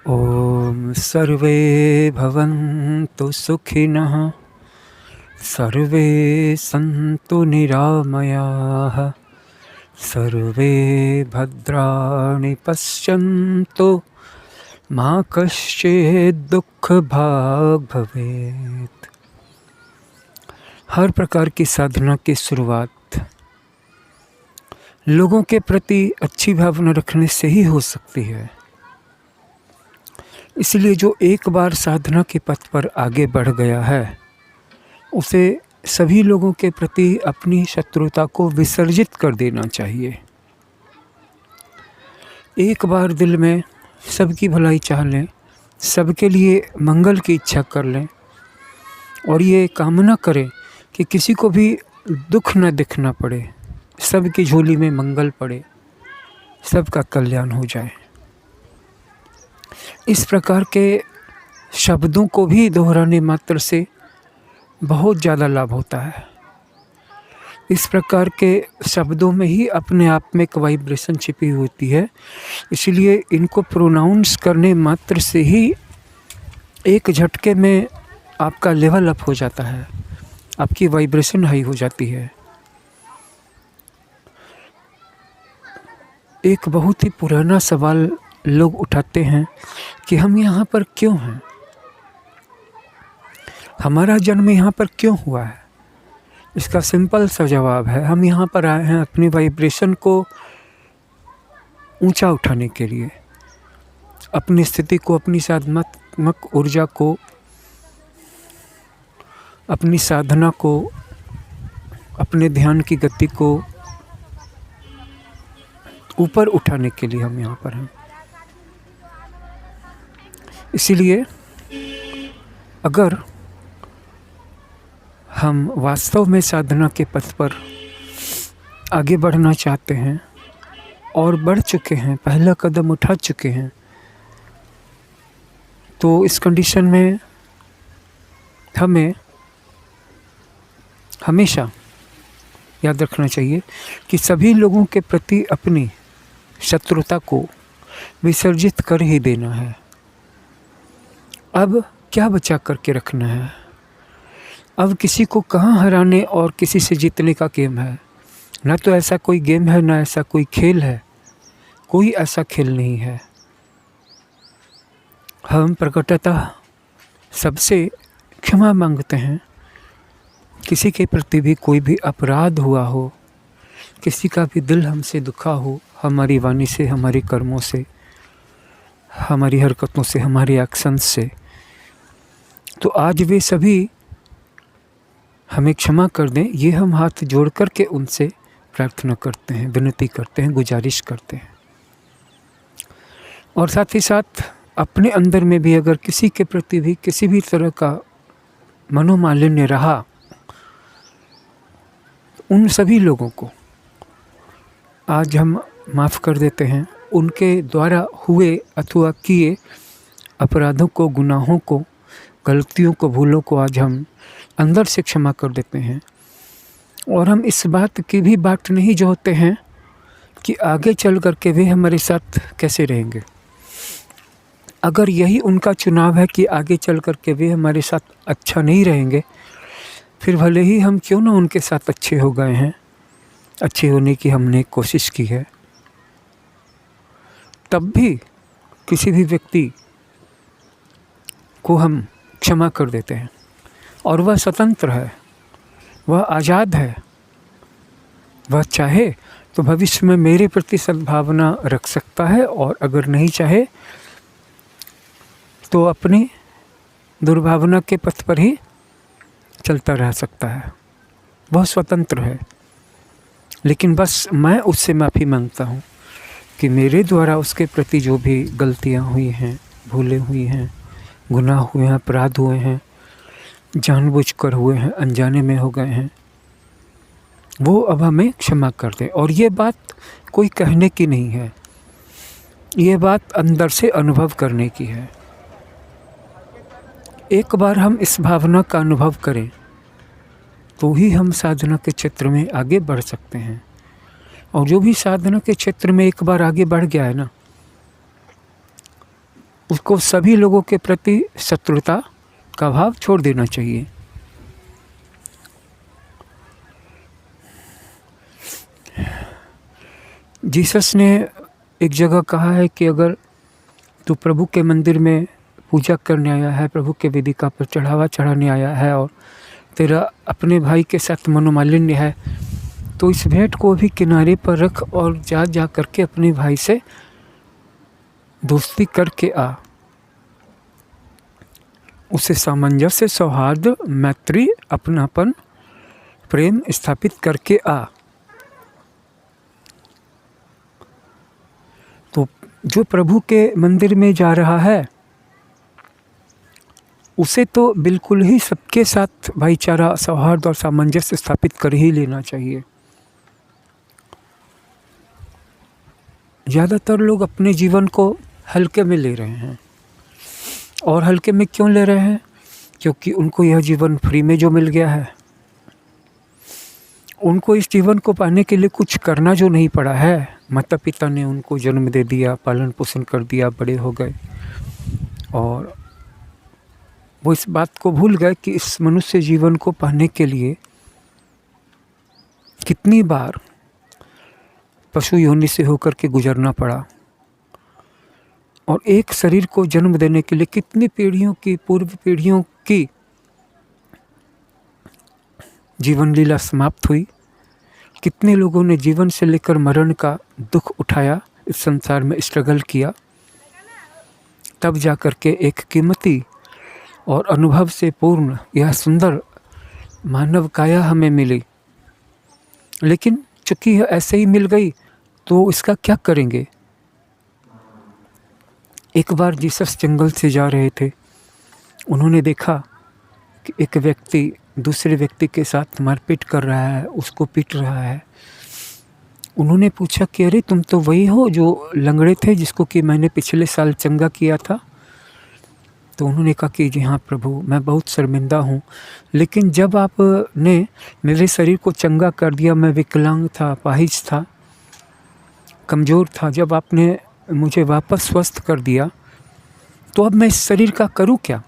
ॐ सर्वे भवन्तु सुखिनः सर्वे सन्तु निरामयाः सर्वे भद्राणि पश्यन्तु मा कश्चित् दुःखभाग् भवेत्। हर प्रकार की साधना की शुरुआत लोगों के प्रति अच्छी भावना रखने से ही हो सकती है। इसलिए जो एक बार साधना के पथ पर आगे बढ़ गया है उसे सभी लोगों के प्रति अपनी शत्रुता को विसर्जित कर देना चाहिए। एक बार दिल में सबकी भलाई चाह लें, सबके लिए मंगल की इच्छा कर लें और ये कामना करें कि किसी को भी दुख न दिखना पड़े, सबकी झोली में मंगल पड़े, सबका कल्याण हो जाए। इस प्रकार के शब्दों को भी दोहराने मात्र से बहुत ज़्यादा लाभ होता है। इस प्रकार के शब्दों में ही अपने आप में एक वाइब्रेशन छिपी होती है, इसलिए इनको प्रोनाउंस करने मात्र से ही एक झटके में आपका लेवल अप हो जाता है, आपकी वाइब्रेशन हाई हो जाती है। एक बहुत ही पुराना सवाल लोग उठाते हैं कि हम यहाँ पर क्यों हैं, हमारा जन्म यहाँ पर क्यों हुआ है। इसका सिंपल सा जवाब है, हम यहाँ पर आए हैं अपनी वाइब्रेशन को ऊंचा उठाने के लिए, अपनी स्थिति को, अपनी साधनात्मक ऊर्जा को, अपनी साधना को, अपने ध्यान की गति को ऊपर उठाने के लिए हम यहाँ पर हैं। इसीलिए अगर हम वास्तव में साधना के पथ पर आगे बढ़ना चाहते हैं और बढ़ चुके हैं, पहला कदम उठा चुके हैं, तो इस कंडीशन में हमें हमेशा याद रखना चाहिए कि सभी लोगों के प्रति अपनी शत्रुता को विसर्जित कर ही देना है। अब क्या बचा करके रखना है? अब किसी को कहाँ हराने और किसी से जीतने का गेम है। ना तो ऐसा कोई गेम है, ना ऐसा कोई खेल है, कोई ऐसा खेल नहीं है। हम प्रकटतः सबसे क्षमा मांगते हैं। किसी के प्रति भी कोई भी अपराध हुआ हो, किसी का भी दिल हमसे दुखा हो, हमारी वाणी से, हमारे कर्मों से, हमारी हरकतों से, हमारे एक्शंस से, तो आज वे सभी हमें क्षमा कर दें, ये हम हाथ जोड़ कर के उनसे प्रार्थना करते हैं, विनती करते हैं, गुजारिश करते हैं। और साथ ही साथ अपने अंदर में भी अगर किसी के प्रति भी किसी भी तरह का मनोमालिन्य रहा, उन सभी लोगों को आज हम माफ़ कर देते हैं। उनके द्वारा हुए अथवा किए अपराधों को, गुनाहों को, गलतियों को, भूलों को आज हम अंदर से क्षमा कर देते हैं। और हम इस बात की भी बात नहीं जोहते हैं कि आगे चल कर के वे हमारे साथ कैसे रहेंगे। अगर यही उनका चुनाव है कि आगे चल कर के वे हमारे साथ अच्छा नहीं रहेंगे, फिर भले ही हम क्यों ना उनके साथ अच्छे हो गए हैं, अच्छे होने की हमने कोशिश की है, तब भी किसी भी व्यक्ति को हम क्षमा कर देते हैं। और वह स्वतंत्र है, वह आज़ाद है, वह चाहे तो भविष्य में मेरे प्रति सद्भावना रख सकता है और अगर नहीं चाहे तो अपनी दुर्भावना के पथ पर ही चलता रह सकता है। वह स्वतंत्र है। लेकिन बस मैं उससे माफ़ी मांगता हूँ कि मेरे द्वारा उसके प्रति जो भी गलतियाँ हुई हैं, भूलें हुई हैं, गुनाह हुए हैं, अपराध हुए हैं, जानबूझकर हुए हैं, अनजाने में हो गए हैं, वो अब हमें क्षमा कर दें। और ये बात कोई कहने की नहीं है, ये बात अंदर से अनुभव करने की है। एक बार हम इस भावना का अनुभव करें तो ही हम साधना के क्षेत्र में आगे बढ़ सकते हैं। और जो भी साधना के क्षेत्र में एक बार आगे बढ़ गया है ना, उसको सभी लोगों के प्रति शत्रुता का भाव छोड़ देना चाहिए। जीसस ने एक जगह कहा है कि अगर तू प्रभु के मंदिर में पूजा करने आया है, प्रभु के वेदिका पर चढ़ावा चढ़ाने आया है और तेरा अपने भाई के साथ मनोमालिन्य है, तो इस भेंट को भी किनारे पर रख और जा करके अपने भाई से दोस्ती करके आ, उसे सामंजस्य, सौहार्द, मैत्री, अपनापन, प्रेम स्थापित करके आ। तो जो प्रभु के मंदिर में जा रहा है उसे तो बिल्कुल ही सबके साथ भाईचारा, सौहार्द और सामंजस्य स्थापित कर ही लेना चाहिए। ज़्यादातर लोग अपने जीवन को हल्के में ले रहे हैं, और हल्के में क्यों ले रहे हैं? क्योंकि उनको यह जीवन फ्री में जो मिल गया है, उनको इस जीवन को पाने के लिए कुछ करना जो नहीं पड़ा है। माता पिता ने उनको जन्म दे दिया, पालन पोषण कर दिया, बड़े हो गए, और वो इस बात को भूल गए कि इस मनुष्य जीवन को पाने के लिए कितनी बार पशु योनि से होकर के गुजरना पड़ा, और एक शरीर को जन्म देने के लिए कितनी पीढ़ियों की, पूर्व पीढ़ियों की जीवन लीला समाप्त हुई। कितने लोगों ने जीवन से लेकर मरण का दुख उठाया, इस संसार में स्ट्रगल किया, तब जा कर के एक कीमती और अनुभव से पूर्ण यह सुंदर मानव काया हमें मिली। लेकिन चूंकि यह ऐसे ही मिल गई तो इसका क्या करेंगे? एक बार जीसस जंगल से जा रहे थे, उन्होंने देखा कि एक व्यक्ति दूसरे व्यक्ति के साथ मारपीट कर रहा है, उसको पीट रहा है। उन्होंने पूछा कि अरे तुम तो वही हो जो लंगड़े थे जिसको कि मैंने पिछले साल चंगा किया था। तो उन्होंने कहा कि जी हाँ प्रभु, मैं बहुत शर्मिंदा हूँ, लेकिन जब आपने मेरे शरीर को चंगा कर दिया, मैं विकलांग था, अपाहिज था, कमज़ोर था, जब आपने मुझे वापस स्वस्थ कर दिया तो अब मैं इस शरीर का करूँ क्या?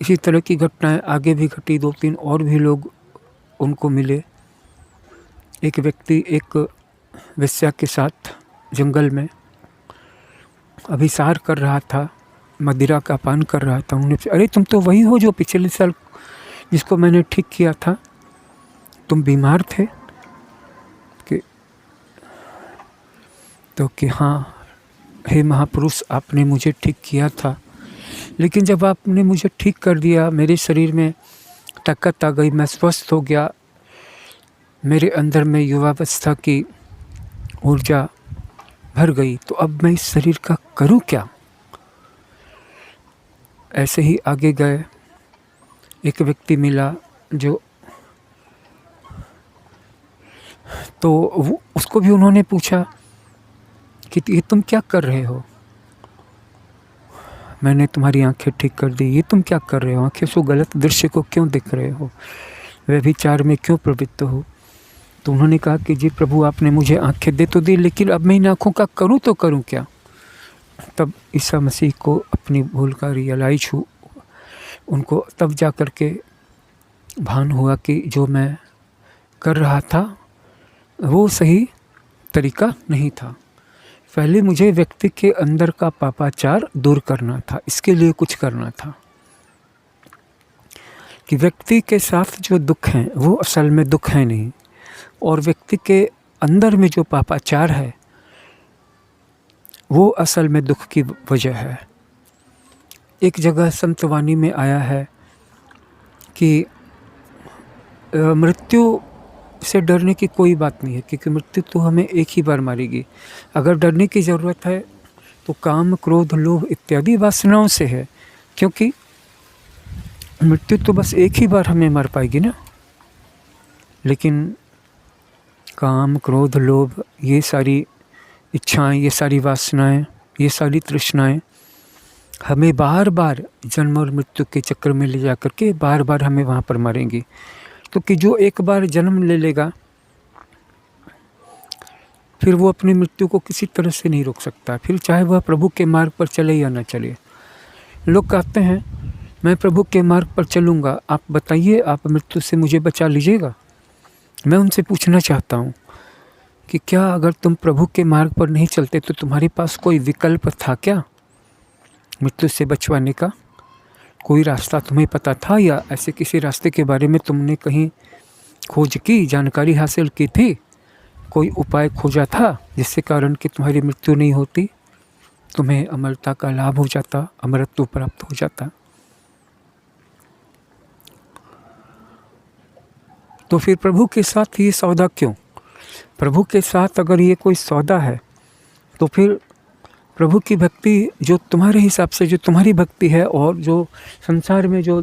इसी तरह की घटनाएं आगे भी घटी। 2-3 और भी लोग उनको मिले। एक व्यक्ति एक वेश्या के साथ जंगल में अभिसार कर रहा था, मदिरा का पान कर रहा था। उन्होंने पूछा, अरे तुम तो वही हो जो पिछले साल जिसको मैंने ठीक किया था, तुम बीमार थे? कि हाँ हे महापुरुष, आपने मुझे ठीक किया था, लेकिन जब आपने मुझे ठीक कर दिया, मेरे शरीर में ताकत आ गई, मैं स्वस्थ हो गया, मेरे अंदर में युवावस्था की ऊर्जा भर गई, तो अब मैं इस शरीर का करूं क्या? ऐसे ही आगे गए, एक व्यक्ति मिला जो, तो उसको भी उन्होंने पूछा कि ये तुम क्या कर रहे हो? मैंने तुम्हारी आंखें ठीक कर दी, ये तुम क्या कर रहे हो? आंखें से गलत दृश्य को क्यों देख रहे हो? व्यभिचार में क्यों प्रवृत्त हो? तो उन्होंने कहा कि जी प्रभु, आपने मुझे आंखें दे तो दी, लेकिन अब मैं इन आँखों का करूँ तो करूँ क्या? तब ईसा मसीह को अपनी भूल का रियलाइज हुआ, उनको तब जा कर के भान हुआ कि जो मैं कर रहा था वो सही तरीका नहीं था। पहले मुझे व्यक्ति के अंदर का पापाचार दूर करना था, इसके लिए कुछ करना था कि व्यक्ति के साथ जो दुख हैं वो असल में दुख है नहीं, और व्यक्ति के अंदर में जो पापाचार है वो असल में दुख की वजह है। एक जगह संतवाणी में आया है कि मृत्यु से डरने की कोई बात नहीं है, क्योंकि मृत्यु तो हमें एक ही बार मारेगी। अगर डरने की ज़रूरत है तो काम, क्रोध, लोभ इत्यादि वासनाओं से है, क्योंकि मृत्यु तो बस एक ही बार हमें मार पाएगी ना। लेकिन काम, क्रोध, लोभ, ये सारी इच्छाएं, ये सारी वासनाएं, ये सारी तृष्णाएं हमें बार बार जन्म और मृत्यु के चक्कर में ले जा करके बार बार हमें वहाँ पर मारेंगी। तो कि जो एक बार जन्म ले लेगा फिर वो अपनी मृत्यु को किसी तरह से नहीं रोक सकता, फिर चाहे वह प्रभु के मार्ग पर चले या न चले। लोग कहते हैं मैं प्रभु के मार्ग पर चलूँगा, आप बताइए आप मृत्यु से मुझे बचा लीजिएगा। मैं उनसे पूछना चाहता हूँ कि क्या अगर तुम प्रभु के मार्ग पर नहीं चलते तो तुम्हारे पास कोई विकल्प था क्या मृत्यु से बचवाने का? कोई रास्ता तुम्हें पता था, या ऐसे किसी रास्ते के बारे में तुमने कहीं खोज की, जानकारी हासिल की थी, कोई उपाय खोजा था जिससे कारण कि तुम्हारी मृत्यु नहीं होती, तुम्हें अमरता का लाभ हो जाता, अमरत्व प्राप्त हो जाता? तो फिर प्रभु के साथ ये सौदा क्यों? प्रभु के साथ अगर ये कोई सौदा है तो फिर प्रभु की भक्ति जो तुम्हारे हिसाब से जो तुम्हारी भक्ति है और जो संसार में जो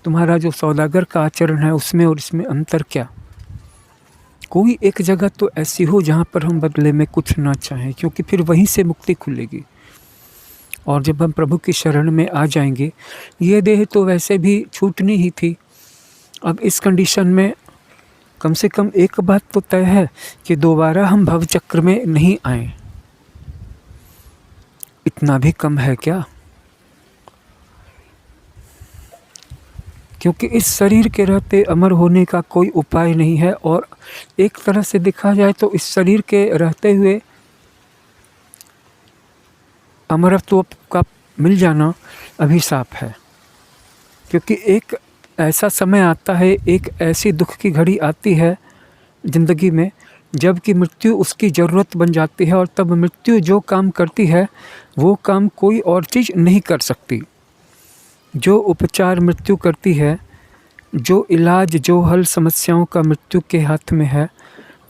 तुम्हारा जो सौदागर का आचरण है उसमें और इसमें अंतर क्या? कोई एक जगह तो ऐसी हो जहाँ पर हम बदले में कुछ ना चाहें, क्योंकि फिर वहीं से मुक्ति खुलेगी। और जब हम प्रभु की शरण में आ जाएंगे, ये देह तो वैसे भी छूटनी ही थी। अब इस कंडीशन में कम से कम एक बात तो तय है कि दोबारा हम भवचक्र में नहीं आए। इतना भी कम है क्या? क्योंकि इस शरीर के रहते अमर होने का कोई उपाय नहीं है, और एक तरह से देखा जाए तो इस शरीर के रहते हुए अमरत्व का मिल जाना अभिशाप है। क्योंकि एक ऐसा समय आता है, एक ऐसी दुख की घड़ी आती है ज़िंदगी में जबकि मृत्यु उसकी ज़रूरत बन जाती है, और तब मृत्यु जो काम करती है वो काम कोई और चीज़ नहीं कर सकती। जो उपचार मृत्यु करती है, जो इलाज, जो हल समस्याओं का मृत्यु के हाथ में है,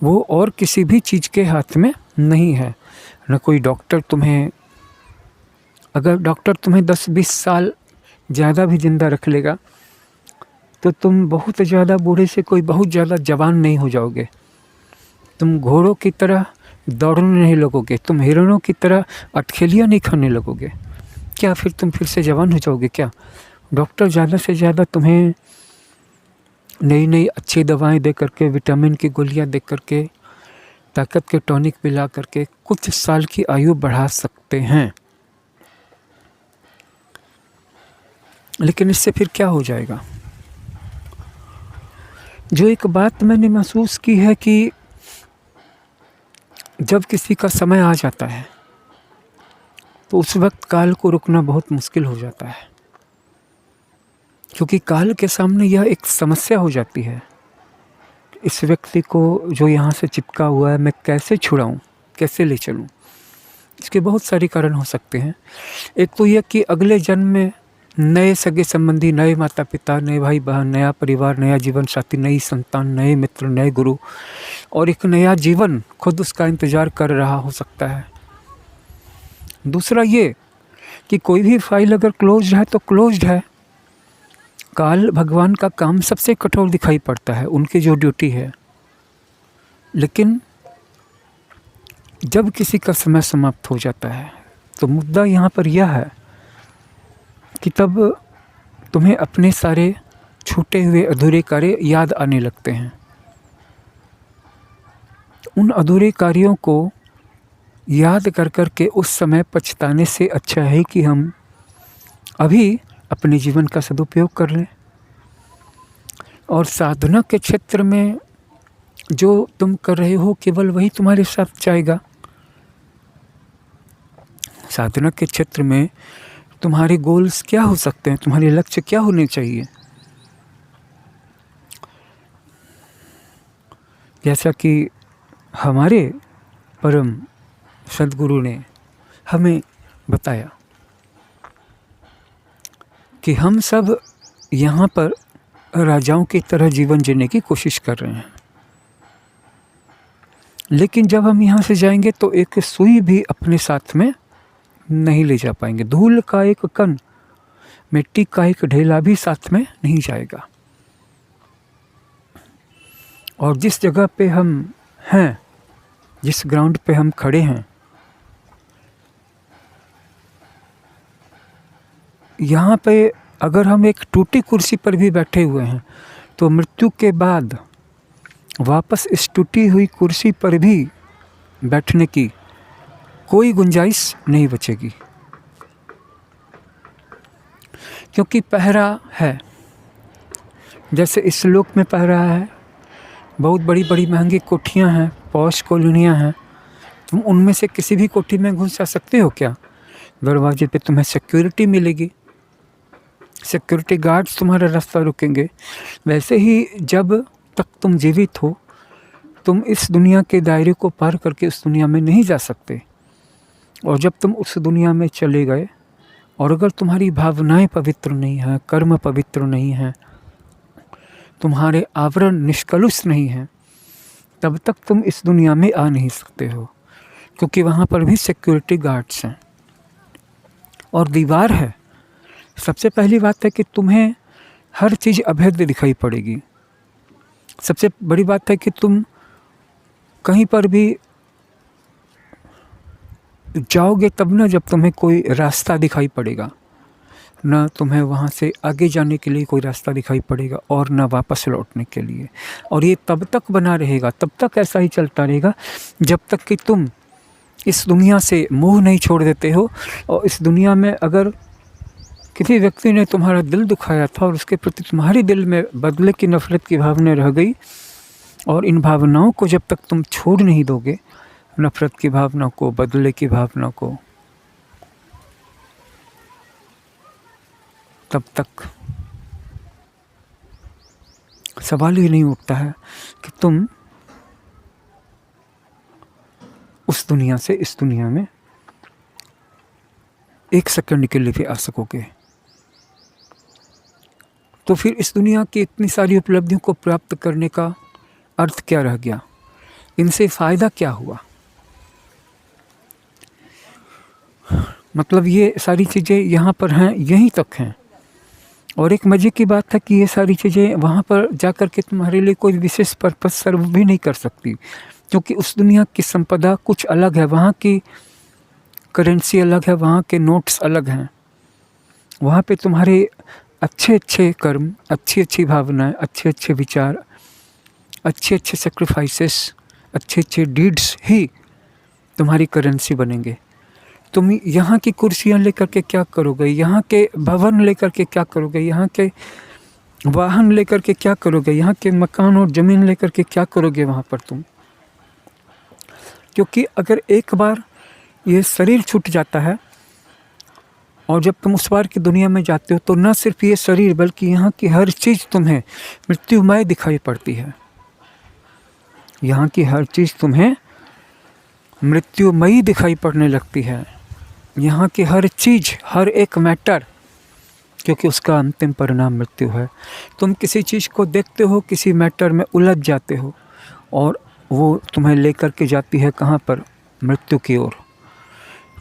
वो और किसी भी चीज़ के हाथ में नहीं है। न कोई डॉक्टर तुम्हें, अगर डॉक्टर तुम्हें 10-20 साल ज़्यादा भी ज़िंदा रख लेगा तो तुम बहुत ज़्यादा बूढ़े से कोई बहुत ज़्यादा जवान नहीं हो जाओगे। तुम घोड़ों की तरह दौड़ने नहीं लगोगे, तुम हिरणों की तरह अटखेलियाँ नहीं खाने लगोगे। क्या फिर तुम फिर से जवान हो जाओगे क्या? डॉक्टर ज़्यादा से ज़्यादा तुम्हें नई नई अच्छी दवाएं दे करके, विटामिन की गोलियां दे करके, ताकत के टॉनिक पिला करके कुछ साल की आयु बढ़ा सकते हैं। लेकिन इससे फिर क्या हो जाएगा? जो एक बात मैंने महसूस की है कि जब किसी का समय आ जाता है तो उस वक्त काल को रुकना बहुत मुश्किल हो जाता है, क्योंकि काल के सामने यह एक समस्या हो जाती है। इस व्यक्ति को जो यहाँ से चिपका हुआ है मैं कैसे छुड़ाऊँ, कैसे ले चलूँ? इसके बहुत सारे कारण हो सकते हैं। एक तो यह कि अगले जन्म में नए सगे संबंधी, नए माता पिता, नए भाई बहन, नया परिवार, नया जीवन साथी, नई संतान, नए मित्र, नए गुरु और एक नया जीवन खुद उसका इंतज़ार कर रहा हो सकता है। दूसरा ये कि कोई भी फाइल अगर क्लोज्ड है तो क्लोज्ड है। काल भगवान का काम सबसे कठोर दिखाई पड़ता है, उनकी जो ड्यूटी है। लेकिन जब किसी का समय समाप्त हो जाता है तो मुद्दा यहाँ पर यह है कि तब तुम्हें अपने सारे छूटे हुए अधूरे कार्य याद आने लगते हैं। उन अधूरे कार्यों को याद कर कर के उस समय पछताने से अच्छा है कि हम अभी अपने जीवन का सदुपयोग कर लें। और साधना के क्षेत्र में जो तुम कर रहे हो केवल वही तुम्हारे साथ जाएगा। साधना के क्षेत्र में तुम्हारे गोल्स क्या हो सकते हैं, तुम्हारे लक्ष्य क्या होने चाहिए? जैसा कि हमारे परम सद्गुरु ने हमें बताया कि हम सब यहाँ पर राजाओं की तरह जीवन जीने की कोशिश कर रहे हैं, लेकिन जब हम यहाँ से जाएंगे तो एक सुई भी अपने साथ में नहीं ले जा पाएंगे। धूल का एक कण, मिट्टी का एक ढेला भी साथ में नहीं जाएगा। और जिस जगह पे हम हैं, जिस ग्राउंड पे हम खड़े हैं, यहाँ पे अगर हम एक टूटी कुर्सी पर भी बैठे हुए हैं तो मृत्यु के बाद वापस इस टूटी हुई कुर्सी पर भी बैठने की कोई गुंजाइश नहीं बचेगी, क्योंकि पहरा है। जैसे इस लोक में पहरा है, बहुत बड़ी बड़ी महंगी कोठियाँ हैं, पॉश कॉलोनियाँ हैं, तुम उनमें से किसी भी कोठी में घुस जा सकते हो क्या? दरवाजे पे तुम्हें सिक्योरिटी मिलेगी, सिक्योरिटी गार्ड्स तुम्हारा रास्ता रुकेंगे। वैसे ही जब तक तुम जीवित हो, तुम इस दुनिया के दायरे को पार करके उस दुनिया में नहीं जा सकते। और जब तुम उस दुनिया में चले गए और अगर तुम्हारी भावनाएं पवित्र नहीं हैं, कर्म पवित्र नहीं हैं, तुम्हारे आवरण निष्कलुष नहीं हैं, तब तक तुम इस दुनिया में आ नहीं सकते हो, क्योंकि वहाँ पर भी सिक्योरिटी गार्ड्स हैं और दीवार है। सबसे पहली बात है कि तुम्हें हर चीज़ अभेद्य दिखाई पड़ेगी। सबसे बड़ी बात है कि तुम कहीं पर भी जाओगे तब ना जब तुम्हें कोई रास्ता दिखाई पड़ेगा, ना तुम्हें वहाँ से आगे जाने के लिए कोई रास्ता दिखाई पड़ेगा और ना वापस लौटने के लिए। और ये तब तक बना रहेगा, तब तक ऐसा ही चलता रहेगा जब तक कि तुम इस दुनिया से मोह नहीं छोड़ देते हो। और इस दुनिया में अगर किसी व्यक्ति ने तुम्हारा दिल दुखाया था और उसके प्रति तुम्हारे दिल में बदले की नफ़रत की भावना रह गई, और इन भावनाओं को जब तक तुम छोड़ नहीं दोगे, नफ़रत की भावना को, बदले की भावना को, तब तक सवाल ही नहीं उठता है कि तुम उस दुनिया से इस दुनिया में एक सेकंड के लिए भी आ सकोगे। तो फिर इस दुनिया की इतनी सारी उपलब्धियों को प्राप्त करने का अर्थ क्या रह गया? इनसे फ़ायदा क्या हुआ? मतलब ये सारी चीज़ें यहाँ पर हैं, यहीं तक हैं। और एक मज़े की बात है कि ये सारी चीज़ें वहाँ पर जाकर के तुम्हारे लिए कोई विशेष पर्पस सर्व भी नहीं कर सकती, क्योंकि उस दुनिया की संपदा कुछ अलग है, वहाँ की करेंसी अलग है, वहाँ के नोट्स अलग हैं। वहाँ पे तुम्हारे अच्छे अच्छे कर्म, अच्छी अच्छी भावनाएं, अच्छे अच्छे विचार, अच्छे अच्छे सेक्रीफाइसेस, अच्छे अच्छे डीड्स ही तुम्हारी करेंसी बनेंगे। तुम यहाँ की कुर्सियाँ लेकर के क्या करोगे? यहाँ के भवन लेकर के क्या करोगे? यहाँ के वाहन लेकर के क्या करोगे? यहाँ के मकान और ज़मीन लेकर के क्या करोगे वहाँ पर तुम? क्योंकि अगर एक बार ये शरीर छूट जाता है और जब तुम उस पार की दुनिया में जाते हो, तो न सिर्फ ये शरीर बल्कि यहाँ की हर चीज़ तुम्हें मृत्युमय दिखाई पड़ती है। यहाँ की हर चीज़ तुम्हें मृत्युमयी दिखाई पड़ने लगती है। यहाँ की हर चीज़, हर एक मैटर, क्योंकि उसका अंतिम परिणाम मृत्यु है। तुम किसी चीज़ को देखते हो, किसी मैटर में उलझ जाते हो और वो तुम्हें लेकर के जाती है कहाँ पर? मृत्यु की ओर।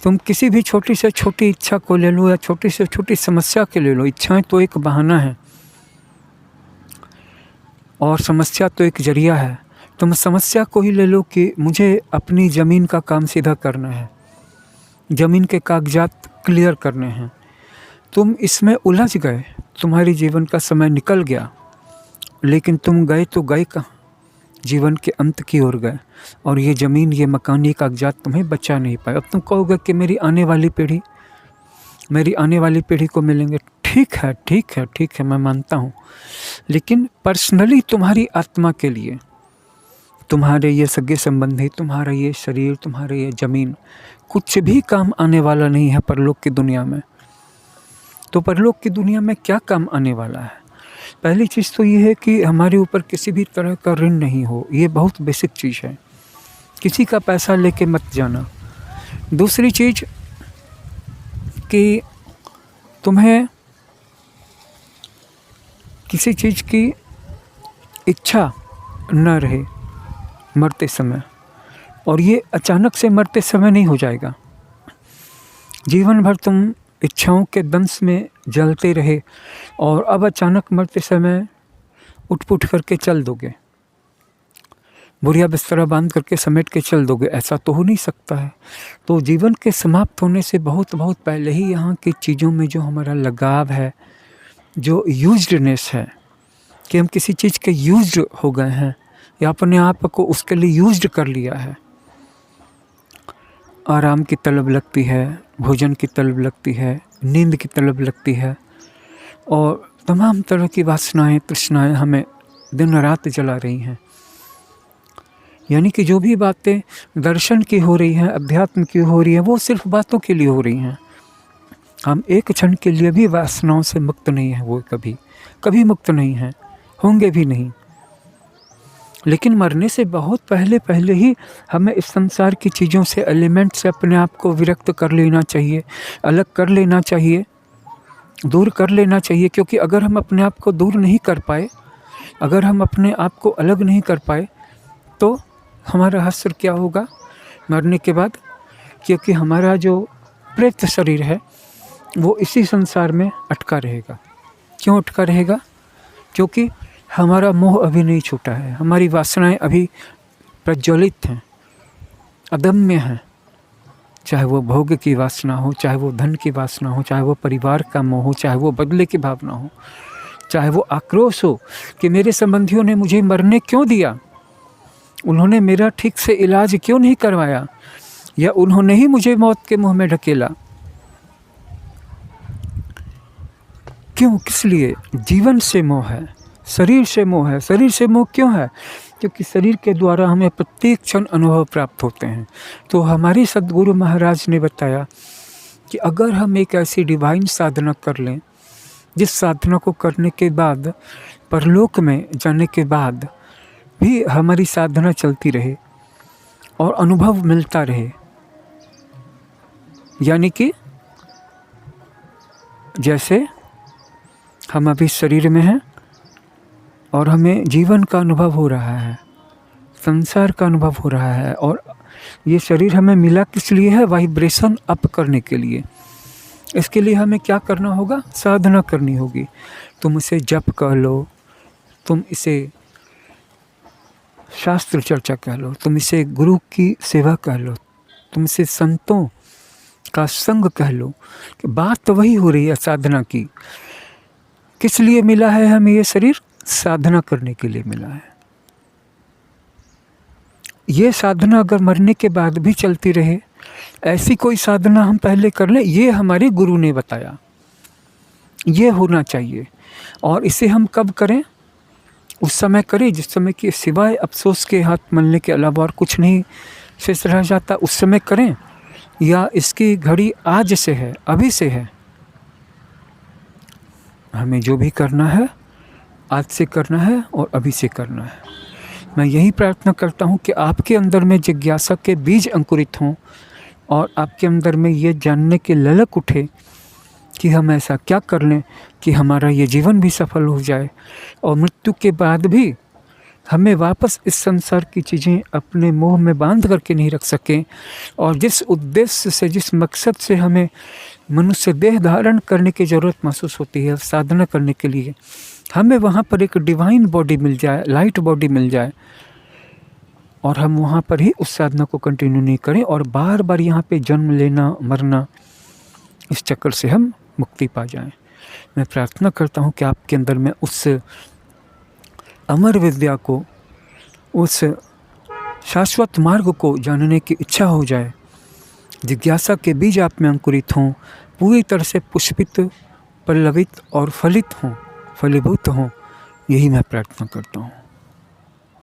तुम किसी भी छोटी से छोटी इच्छा को ले लो या छोटी से छोटी समस्या के ले लो। इच्छाएं तो एक बहाना है और समस्या तो एक जरिया है। तुम समस्या को ही ले लो कि मुझे अपनी ज़मीन का काम सीधा करना है, ज़मीन के कागजात क्लियर करने हैं। तुम इसमें उलझ गए, तुम्हारी जीवन का समय निकल गया, लेकिन तुम गए तो गए कहाँ? जीवन के अंत की ओर गए, और ये ज़मीन, ये मकान, ये कागजात तुम्हें बचा नहीं पाए। अब तुम कहोगे कि मेरी आने वाली पीढ़ी को मिलेंगे। ठीक है, ठीक है, ठीक है, मैं मानता हूँ, लेकिन पर्सनली तुम्हारी आत्मा के लिए तुम्हारे ये सगे संबंधी, तुम्हारा ये शरीर, तुम्हारे ये ज़मीन कुछ भी काम आने वाला नहीं है परलोक की दुनिया में। तो परलोक की दुनिया में क्या काम आने वाला है? पहली चीज़ तो ये है कि हमारे ऊपर किसी भी तरह का ऋण नहीं हो। ये बहुत बेसिक चीज़ है, किसी का पैसा लेके मत जाना। दूसरी चीज़ कि तुम्हें किसी चीज़ की इच्छा न रहे मरते समय, और ये अचानक से मरते समय नहीं हो जाएगा। जीवन भर तुम इच्छाओं के दंश में जलते रहे और अब अचानक मरते समय उठ पुठ करके चल दोगे, बुढ़िया बिस्तरा बांध करके समेट के चल दोगे, ऐसा तो हो नहीं सकता है। तो जीवन के समाप्त होने से बहुत बहुत पहले ही यहाँ की चीज़ों में जो हमारा लगाव है, जो यूज्डनेस है, कि हम किसी चीज़ के यूज्ड हो गए हैं या अपने आप को उसके लिए यूज्ड कर लिया है, आराम की तलब लगती है, भोजन की तलब लगती है, नींद की तलब लगती है और तमाम तरह की वासनाएं तृष्णाएं हमें दिन रात जला रही हैं। यानी कि जो भी बातें दर्शन की हो रही हैं, अध्यात्म की हो रही हैं, वो सिर्फ बातों के लिए हो रही हैं। हम एक क्षण के लिए भी वासनाओं से मुक्त नहीं हैं, वो कभी मुक्त नहीं हैं, होंगे भी नहीं। लेकिन मरने से बहुत पहले ही हमें इस संसार की चीज़ों से, एलिमेंट से अपने आप को विरक्त कर लेना चाहिए, अलग कर लेना चाहिए, दूर कर लेना चाहिए। क्योंकि अगर हम अपने आप को दूर नहीं कर पाए, अगर हम अपने आप को अलग नहीं कर पाए, तो हमारा हश्र क्या होगा मरने के बाद? क्योंकि हमारा जो प्रेत शरीर है वो इसी संसार में अटका रहेगा। क्यों अटका रहेगा? क्योंकि हमारा मोह अभी नहीं छूटा है, हमारी वासनाएं अभी प्रज्वलित हैं, अदम्य हैं। चाहे वो भोग की वासना हो, चाहे वो धन की वासना हो, चाहे वो परिवार का मोह हो, चाहे वो बदले की भावना हो, चाहे वो आक्रोश हो कि मेरे संबंधियों ने मुझे मरने क्यों दिया, उन्होंने मेरा ठीक से इलाज क्यों नहीं करवाया, या उन्होंने ही मुझे मौत के मुंह में ढकेला। क्यों? किस लिए? जीवन से मोह है, शरीर से मोह है। शरीर से मोह क्यों है? क्योंकि शरीर के द्वारा हमें प्रत्येक क्षण अनुभव प्राप्त होते हैं। तो हमारे सद्गुरु महाराज ने बताया कि अगर हम एक ऐसी डिवाइन साधना कर लें, जिस साधना को करने के बाद परलोक में जाने के बाद भी हमारी साधना चलती रहे और अनुभव मिलता रहे, यानी कि जैसे हम अभी शरीर में हैं और हमें जीवन का अनुभव हो रहा है, संसार का अनुभव हो रहा है, और ये शरीर हमें मिला किस लिए है? वाइब्रेशन अप करने के लिए। इसके लिए हमें क्या करना होगा? साधना करनी होगी। तुम इसे जप कह लो, तुम इसे शास्त्र चर्चा कह लो, तुम इसे गुरु की सेवा कह लो, तुम इसे संतों का संग कह लो। बात तो वही हो रही है साधना की। किस लिए मिला है हमें ये शरीर? साधना करने के लिए मिला है। ये साधना अगर मरने के बाद भी चलती रहे, ऐसी कोई साधना हम पहले कर लें, ये हमारे गुरु ने बताया, ये होना चाहिए। और इसे हम कब करें? उस समय करें जिस समय कि सिवाय अफसोस के हाथ मलने के अलावा और कुछ नहीं शेष रह जाता, उस समय करें। या इसकी घड़ी आज से है, अभी से है। हमें जो भी करना है आज से करना है और अभी से करना है। मैं यही प्रार्थना करता हूँ कि आपके अंदर में जिज्ञासा के बीज अंकुरित हों और आपके अंदर में ये जानने की ललक उठे कि हम ऐसा क्या कर लें कि हमारा ये जीवन भी सफल हो जाए और मृत्यु के बाद भी हमें वापस इस संसार की चीज़ें अपने मोह में बांध करके नहीं रख सकें। और जिस उद्देश्य से, जिस मकसद से हमें मनुष्य देह धारण करने की ज़रूरत महसूस होती है साधना करने के लिए, हमें वहाँ पर एक डिवाइन बॉडी मिल जाए, लाइट बॉडी मिल जाए, और हम वहाँ पर ही उस साधना को कंटिन्यू नहीं करें और बार बार यहाँ पे जन्म लेना मरना, इस चक्कर से हम मुक्ति पा जाएं। मैं प्रार्थना करता हूँ कि आपके अंदर में उस अमर विद्या को, उस शाश्वत मार्ग को जानने की इच्छा हो जाए, जिज्ञासा के बीज आप में अंकुरित हों, पूरी तरह से पुष्पित, पल्लवित और फलित हों, फलीभूत हों। यही मैं प्रार्थना करता हूँ।